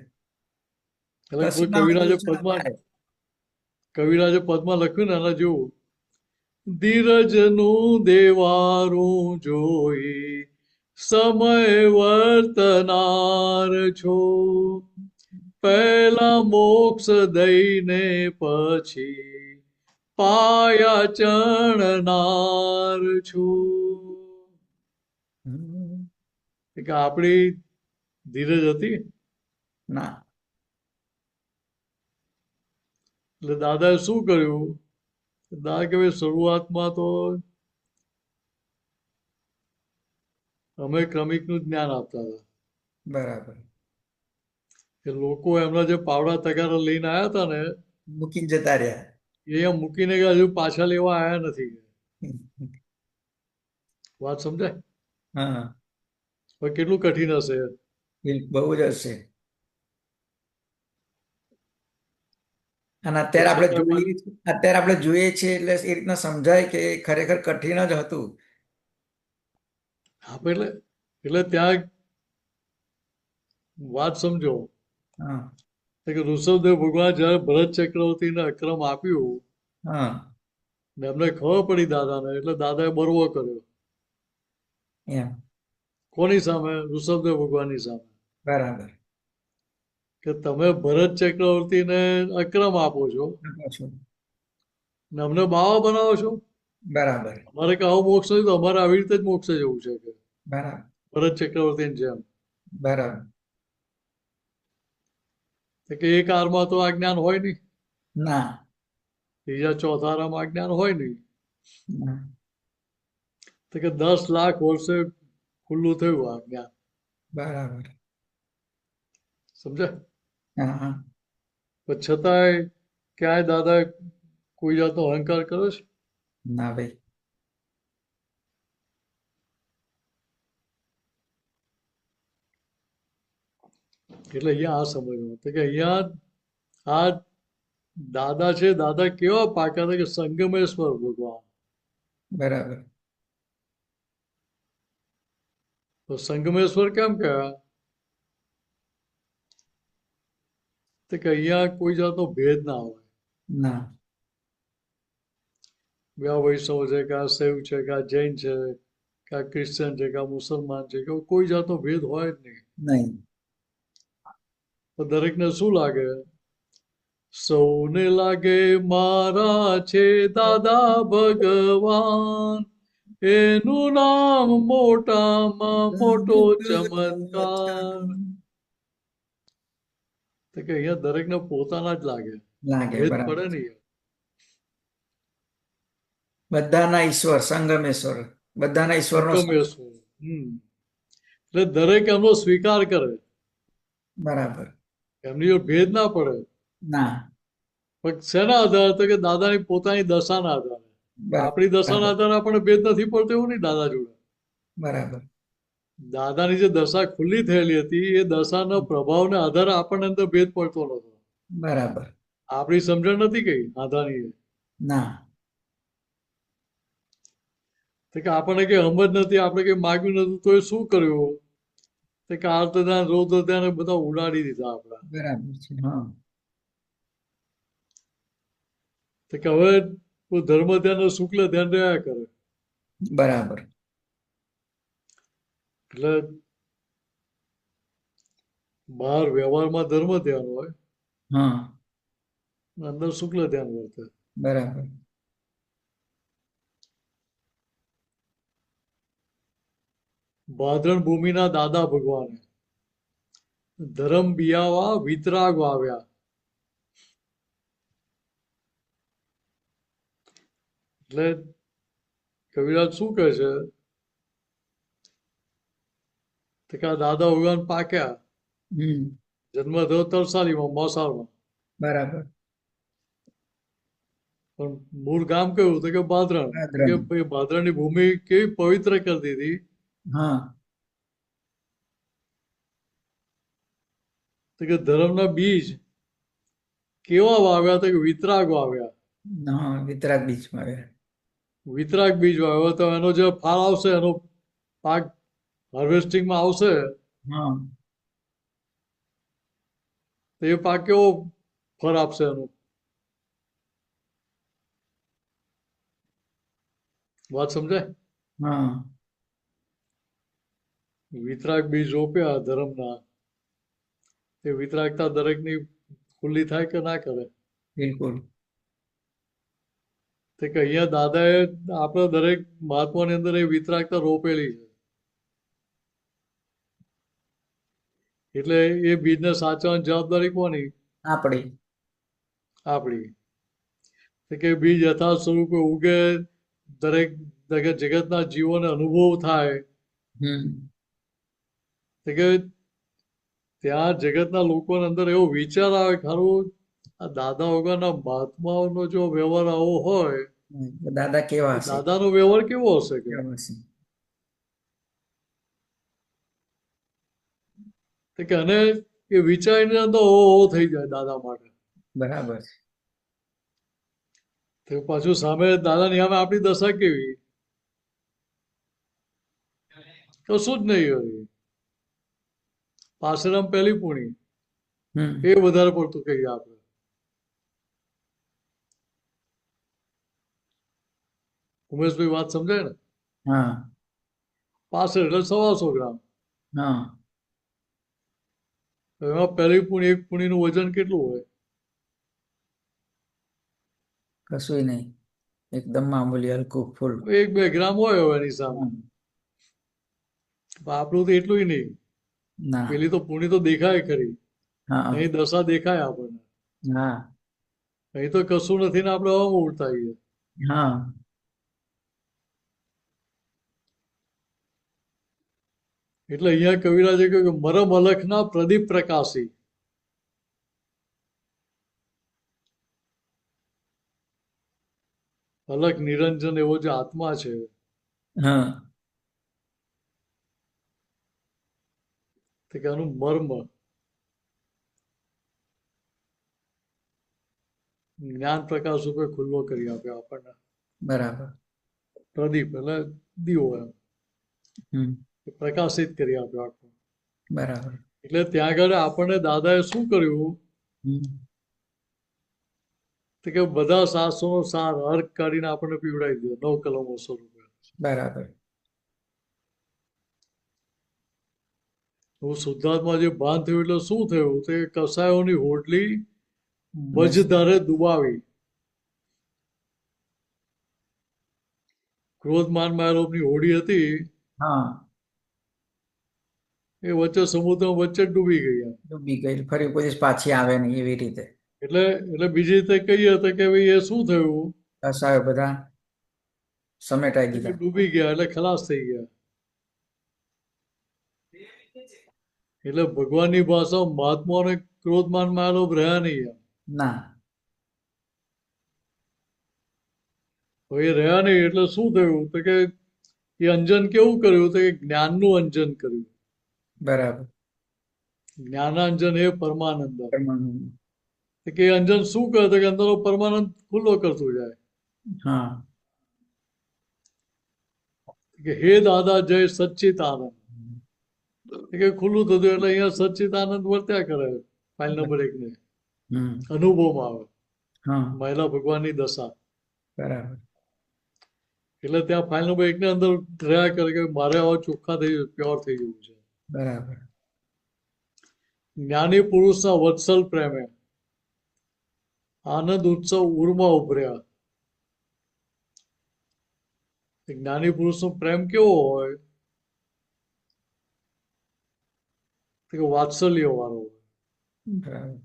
એટલે કશું કોઈ ના હોય તો કવિરાજે ઉછાળા મારે. પદમાં લખ્યું ને એના જેવું, ધીરજનું દેવારું જોઈ સમય વર્તનાર છો, પહેલા મોક્ષ દઈને પછી પાયા ચણનાર છો. કે આપણી ધીરજ હતી ના. એટલે દાદાએ શું કર્યું? દાદા કે ભાઈ શરૂઆતમાં તો અમે ક્રમિકનું જ્ઞાન આપતા હતા. બરાબર. કે લોકો એમના જે પાવડા તગારા લઈને આવ્યા હતા ને મૂકીને જતા રહ્યા. એ અહીંયા મૂકીને ગયા, હજુ પાછા લેવા આવ્યા નથી. વાત સમજાય? હા. હવે કેટલું કઠિન હશે. બહુ જ હશે. અને અત્યારે આપણે જોઈએ છીએ એટલે એ રીતના સમજાય કે ખરેખર કઠિન જ હતું. એટલે ત્યાં વાત સમજો હા. કે ઋષભદેવ ભગવાન જયારે ભરત ચક્રવર્તીને અક્રમ આપ્યું હા. ને એમને ખબર પડી દાદાને, એટલે દાદાએ બરવો કર્યો. એમ. કોની સામે? ઋષભદેવ ભગવાનની સામે. બરાબર. કે તમે ભરત ચક્રવર્તીને અક્રમ આપો છો ને અમને બાવા બનાવો છો. બરાબર. અમારે કે આવો મોક્ષ નથી, તો અમારે આવી રીતે જ મોક્ષે જવું છે કે બરાબર. ભરત ચક્રવર્તીની જેમ. બરાબર. કે એક કારમાં તો આ જ્ઞાન હોય નહીં. ના. ત્રીજા ચોથારામાં જ્ઞાન હોય નહીં. ના. તો કે 10 લાખ વર્ષે ખુલ્લું થયું આ જ્ઞાન. બરાબર. સમજ્યા? હા હા. પણ છતાંય ક્યાંય દાદા કોઈ જાતનો અહંકાર કરે છે? ના ભાઈ. એટલે અહીંયા આ સમજવું તો કે અહીંયા આ દાદા છે, દાદા કેવા પાક્યા હતા કે સંગમેશ્વર ભગવાન. બરાબર. તો સંગમેશ્વર કેમ કહેવાય? તો કે અહીંયા કોઈ જાતનો ભેદ ના હોય. ના. બે આ વૈષ્ણવ છે કે આ શૈવ છે કે આ જૈન છે કે આ ક્રિશ્ચન છે કે આ મુસલમાન છે કે કોઈ જાતનો ભેદ હોય જ નહીં. નહીં. તો દરેકને શું લાગે? સૌને લાગે મારા છે દાદા ભગવાન, એનું નામ મોટામાં મોટો ચમત્કાર. તો કે અહીંયા દરેકને પોતાના જ લાગે, લાગે. ભેદ બરાબર. પડે નહીં. બધાના ઈશ્વર સંગમેશ્વર, બધાના ઈશ્વરનો સંગમેશ્વર. એટલે દરેક એમનો સ્વીકાર કરે, બરાબર. એમની જોડે ભેદ ના પડે. ના. પણ શેના આધારે? તો કે દાદાની પોતાની દશાના આધારે. બરાબર. આપણી દશાના આધારે આપણને ભેદ નથી પડતો એવું નહીં દાદા જોડે. બરાબર. દાદાની જે દશા ખુલ્લી થયેલી હતી એ દશાના પ્રભાવને આધારે આપણને અંદર ભેદ પડતો નતો. બરાબર. આપણી સમજણ નથી કઈ દાદાની. ના. તો કે આપણને કઈ સમજ નથી, આપણે કઈ માગ્યું નતું તો એ શું કર્યું? તો કે આ તો ત્યાં રોજ ત્યાં બધા ઉડાડી દીધા આપણા. બરાબર છે. હા. તો કે હવે ધર્મ ધ્યાન શુક્લ ધ્યાન રહ્યા કરે. બરાબર. એટલે બહાર વ્યવહારમાં ધર્મ ધ્યાન હોય, હા. અંદર શુક્લ ધ્યાન વર્તે. બરાબર. ભાદરણ ભૂમિના દાદા ભગવાને ધર્મ બિયાવા વિતરાગ વાવ્યા. એટલે કવિરાજ શું કહે છે? તો કે આ દાદા ભગવાન પાક્યા. જન્મ થયો તરસાલીમાં, મોસાળમાં. બરાબર. પણ મૂળ ગામ કયું? તો કે ભાદરણ. કે ભાઈ ભાદરણની ભૂમિ કેવી પવિત્ર કરી દીધી. હા. તો કે ધર્મના બીજ કેવા વાવ્યા? તો કે વિતરાગ વાવ્યા. હા. વિતરાગ બીજમાં આવ્યા. વિતરાગ બીજ વાવ્યા તો એનો જે ફાળ આવશે, એનો પાક હાર્વેસ્ટિંગમાં આવશે, હા. તો એ પાક કેવો ફળ આપશે એનું? વાત સમજાય? હા. વિતરાગ બીજ રોપ્યા ધર્મના, તે વિતરાગતા દરેકની ખુલ્લી થાય કે ના કરે? બિલકુલ. તે કે અહીંયા દાદાએ આપણા દરેક મહાત્માની અંદર એ વિતરાગતા રોપેલી છે. એટલે એ બીજને સાચવવાની જવાબદારી કોની? આપણી. આપણી. તો કે બીજ યથાર્થ સ્વરૂપે ઉગે, દરેક જગતના જીવોને અનુભવ થાય. તો કે ત્યાં જગતના લોકોની અંદર એવો વિચાર આવે, ખરું આ દાદા વગરના મહાત્માઓનો જો વ્યવહાર આવો હોય, દાદા કેવા હશે? દાદાનો વ્યવહાર કેવો હશે? કે કેવો હશે? તો કે અને એ વિચારીને તો ઓ થઈ જાય દાદા માટે. બરાબર છે. તો પાછું સામે દાદાની સામે આપણી દશા કેવી? કશું જ નહીં હોય. પાસરામ પહેલી પૂણી એ વધારે પડતું કહીએ આપણે. ઉમેશભાઈ વાત સમજાય ને? હા. 65 એટલે 125 ગ્રામ. હા. એમાં પહેલી પૂણી, એક પૂણીનું વજન કેટલું હોય? કશું નહીં, એકદમ મામૂલી, હલકું ફૂલ. 1-2 ગ્રામ હોય હવે એની સામે. આપણું તો એટલું નહીં. ના. પેલી તો પૂણી તો દેખાય ખરી, હા. અહીં દશા દેખાય આપણને. હા. અહીં તો કશું નથી ને આપણે હવામાં ઉડતા આવીએ. હા એટલે અહીંયા કવિરાજે કહ્યું કે મરમ અલખના પ્રદીપ પ્રકાશી. અલખ નિરંજન એવો જે આત્મા છે હા તે કે આનું મર્મ જ્ઞાન પ્રકાશ રૂપે ખુલ્લો કરી આપ્યો આપણને. બરાબર. પ્રદીપ એટલે દીવો એમ હમ પ્રકાશિત કરી આપ્યો આખો. બરાબર. એટલે ત્યાં આગળ આપણને દાદાએ શું કર્યું હમ તો કે બધા શાસ્ત્રોનો સાર અર્ક કાઢીને આપણને પીવડાવી દીધો 9 કલમો સ્વરૂપે. બરાબર. હું શુદ્ધાત્મા જે ભાન થયું એટલે શું થયું તે કસાયોની હોડલી બજધારે દુબાવી. ક્રોધ માન માયલોભની હોડી હતી હા એ વચ્ચે સમુદ્ર વચ્ચે જ ડૂબી ગઈ એમ. ડૂબી ગઈ ફરી કોઈ દિવસ પાછી આવે નહીં એવી રીતે એટલે બીજી રીતે કહીએ તો કે ભાઈ એ શું થયું કસાયો બધા સમેટાઈ તો કે દીધા. ડૂબી ગયા એટલે ખલાસ થઈ ગયા. એટલે ભગવાનની ભાષા મહાત્માઓને ક્રોધ માન માયલોભ રહ્યા નહીં એમ. ના હવે એ રહ્યા નહીં એટલે શું થયું તો કે એ અંજન કેવું કર્યું તો કે જ્ઞાનનું અંજન કર્યું. બરાબર. જ્ઞાનાંજન એ પરમાનંદ. પરમાણુ. કે એ અંજન શું કરે તો કે અંદરનો પરમાનંદ ખુલ્લો કરતું જાય હા કે હે દાદા જય સચ્ચિત આનંદ. કે ખુલ્લું થતું એટલે અહીંયા સચ્ચિત આનંદ વર્ત્યા કરે. ફાઇલ નંબર 1 ને હમ અનુભવમાં આવે હા મહિલા ભગવાનની દશા. બરાબર. એટલે ત્યાં ફાઇલ નંબર 1 ને અંદર રહ્યા કરે કે મારે આવા ચોખ્ખા થઈ પ્યોર થઈ જવું છે. બરાબર. જ્ઞાની પુરુષના વત્સલ પ્રેમે આનંદ ઉત્સવ ઉરમાં ઉભર્યા. જ્ઞાની પુરુષનો પ્રેમ કેવો હોય તો કે વાત્સલ્ય વાળો હોય. બરાબર.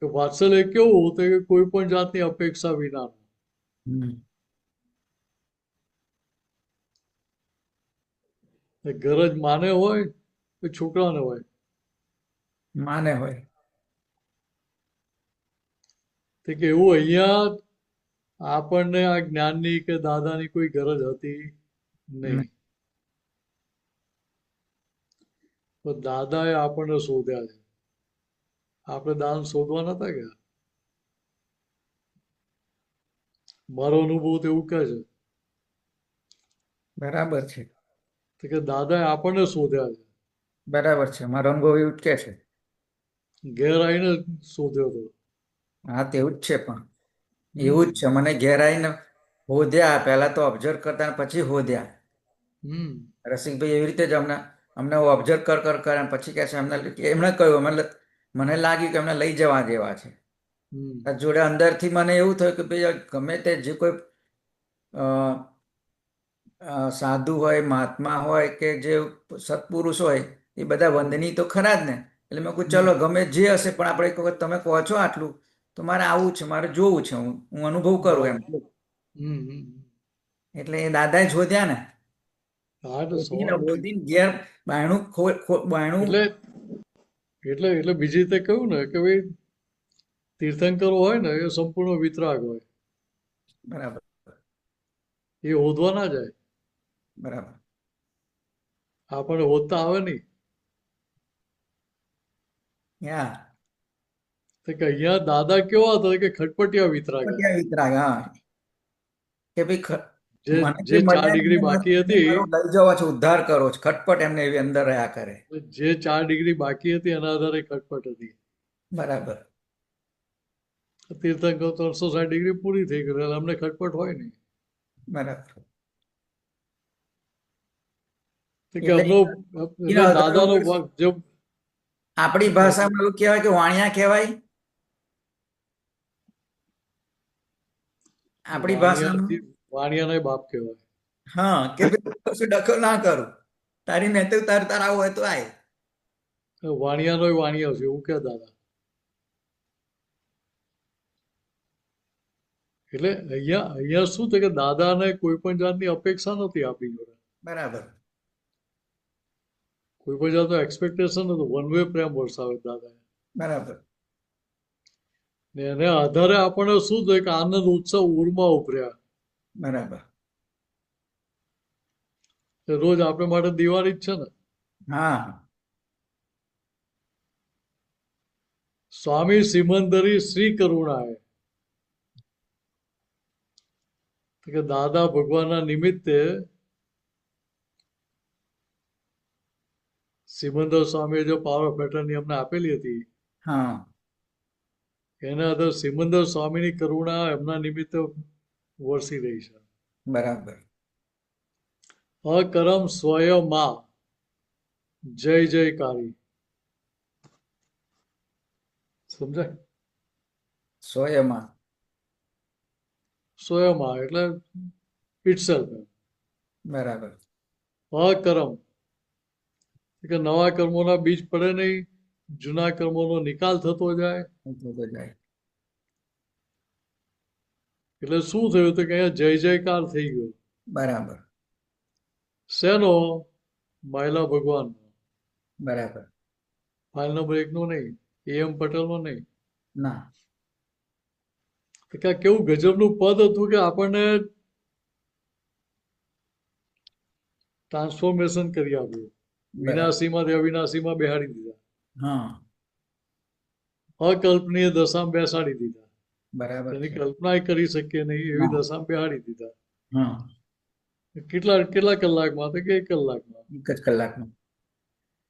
કે વાત્સલ્ય કેવું તો કે કોઈ પણ જાતની અપેક્ષા વિનાનું. હમ ગરજ માને હોય કે છોકરાને હોય. માને હોય. તો કે એવું અહીંયા આપણને આ જ્ઞાનની કે દાદાની કોઈ ગરજ હતી નહીં. તો દાદાએ આપણને શોધ્યા છે. આપણે દાન શોધવા નતા ગયા. મારો અનુભવ તો એવું કહે છે બરાબર છે. તો કે દાદાએ આપણને શોધ્યા છે. બરાબર છે. મારો અનુભવ એવું જ કે છે. ઘેર આવીને શોધ્યો હતો. હા તેવું જ છે. પણ એવું જ છે. મને ઘેર આવીને હોદ્યા પહેલા તો ઓબ્ઝર્વ કરતા પછી હોદ્યા. હમ રસિકભાઈ એવી રીતે જ અમને ઓબ્ઝર્વ કર અને પછી કહે છે એમણે કહ્યું મને લાગ્યું કે એમને લઈ જવા જેવા છે. હમ જોડે અંદરથી મને એવું થયું કે ભાઈ ગમે તે જે કોઈ સાધુ હોય મહાત્મા હોય કે જે સત્પુરુષ હોય એ બધા વંદનીય તો ખરા જ ને. એટલે મેં કહ્યું ચલો ગમે જે હશે પણ આપણે એક વખત તમે કહો છો આટલું તો મારે આવવું છે, મારે જોવું છે, હું અનુભવ કરું એમ. હમ એટલે એ દાદાએ શોધ્યા ને હા તો શોધીને ઘેર બાયણું બાયણું એટલે બીજી રીતે કહ્યું ને કે ભાઈ તીર્થંકરો હોય ને એ સંપૂર્ણ વિતરાગ હોય. બરાબર. એ હોદવા ના જાય. બરાબર. આપણને હોદતા આવે નહીં. યા તો કે અહીંયા દાદા કેવા હતા કે ખટપટિયા વિતરાગ હતા. વિતરાગ. હા કે ભાઈ જે 4 ડિગ્રી બાકી હતી લઈ જવા છે, ઉદ્ધાર કરો છો, ખટપટ એમને એવી અંદર રહ્યા કરે. જે 4 ડિગ્રી બાકી હતી એના આધારે ખટપટ હતી. બરાબર. તીર્થંકર 360 ડિગ્રી પૂરી થઈ ગઈ એટલે અમને ખટપટ હોય નહીં. બરાબર. કે દાદાનો જે આપણી ભાષામાં એવું કહેવાય કે વાણિયા કહેવાય. આપણી ભાષામાં વાણિયાના બાપ કહેવાય. હા કે કશું દખલ ના કરું, તારી મેં તો તાર આવું હોય તો આય. વાણિયાનો વાણિયા છે એવું કે દાદા. એટલે અહીંયા શું છે કે દાદાને કોઈ પણ જાતની અપેક્ષા નથી આપણી જોડે, બરાબર. કોઈ પણ જાતનું એક્સપેક્ટેશન નતું, વન વે પ્રેમ વરસાવે દાદા. બરાબર. ને એને આધારે આપણને શું થયું કે આનંદ ઉત્સવ ઉર્મા ઉભર્યા. બરાબર. રોજ આપણે માટે દિવાળી જ છે ને. હા. સ્વામી સિમંદરી શ્રી કરુણાએ, કે દાદા ભગવાનના નિમિત્તે સિમંદર સ્વામીએ જે પાવર ઓફ એટર્ની અમને આપેલી હતી, હા. એના આધારે સિમંદર સ્વામીની કરુણા એમના નિમિત્તે વરસી રહી છે. બરાબર. અકરમ સ્વયંમાં જય જયકારી. સમજાય? સ્વયંમાં. સ્વયંમાં એટલે ઇટસેલ્ફ. બરાબર. અકરમ કે નવા કર્મોના બીજ પડે નહીં, જૂના કર્મોનો નિકાલ થતો જાય. થતો જાય. એટલે શું થયું તો કે અહીંયા જય જયકાર થઈ ગયો. બરાબર. શેનો? માયલા ભગવાનનો. બરાબર. ફાઇલ નંબર 1 નો નહીં, એમ પટેલનો નહીં. ના. તો કે આ કેવું ગજબનું પદ હતું કે આપણને ટ્રાન્સફોર્મેશન કરી આપ્યું. બરાબર. વિનાશીમાંથી અવિનાશીમાં બેહાડી દીધા, હા. અકલ્પનીય દશામાં બેસાડી દીધા. બરાબર એની છે. કલ્પના કરી શકીએ નહીં એવી હા. દશામાં બેહાડી દીધા. હા. કેટલા કલાકમાં? તો કે 1 કલાકમાં. એક જ કલાકમાં.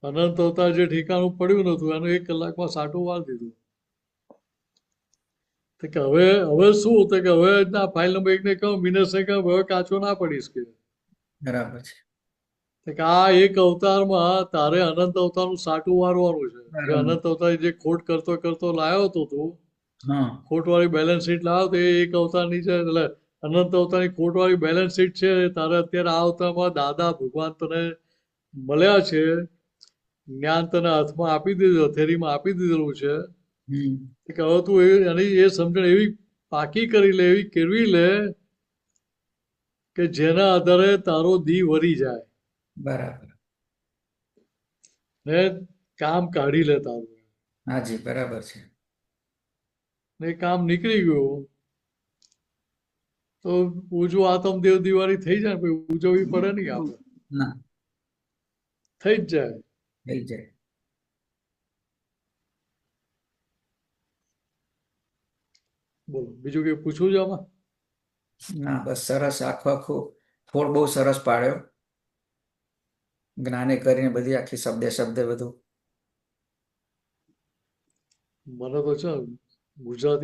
અનંત અવતાર જે ઠેકાણું પડ્યું નતું એનું 1 કલાકમાં સાટું વાર દીધું. તો કે હવે શું તો કે હવે ના ફાઇલ નંબર 1 ને કહું, મિનેશને કહું હવે કાચો ના પડીશ કે. બરાબર છે. તો કે આ 1 અવતારમાં તારે અનંત અવતારનું સાટું વારવાનું છે. જે બરાબર. અનંત અવતાર જે ખોટ કરતો લાવ્યો હતો તું, હા. ખોટવાળી બેલેન્સ શીટ લાવ્યો તો એ 1 અવતારની છે. એટલે અનંત અવતારની ખોટવાળી બેલેન્સ શીટ છે. તારે અત્યારે આ અવતારમાં દાદા ભગવાન તને મળ્યા છે, જ્ઞાન તને હાથમાં આપી દીધું, હથેળીમાં આપી દીધેલું છે. હમ. કે હવે તું એની એ સમજણ એવી પાકી કરી લે, એવી કેળવી લે કે જેના આધારે તારો દી વરી જાય બરાબર. ને કામ કાઢી લે તારું. હાજી, બરાબર છે. ને એ કામ નીકળી ગયું તો ઉજવું આત્મદેવ દિવાળી થઈ જાય. પછી ઉજવવી પડે નહીં આપણે, ના. થઈ જ જાય. થઈ જાય. બોલો બીજું કઈ પૂછવું છે આમાં? ના, બસ સરસ. આખો ફોડ બહુ સરસ પાડ્યો. જ્ઞાને કરીને બધી આખી શબ્દે બધું. મને તો છે ગુજરાતી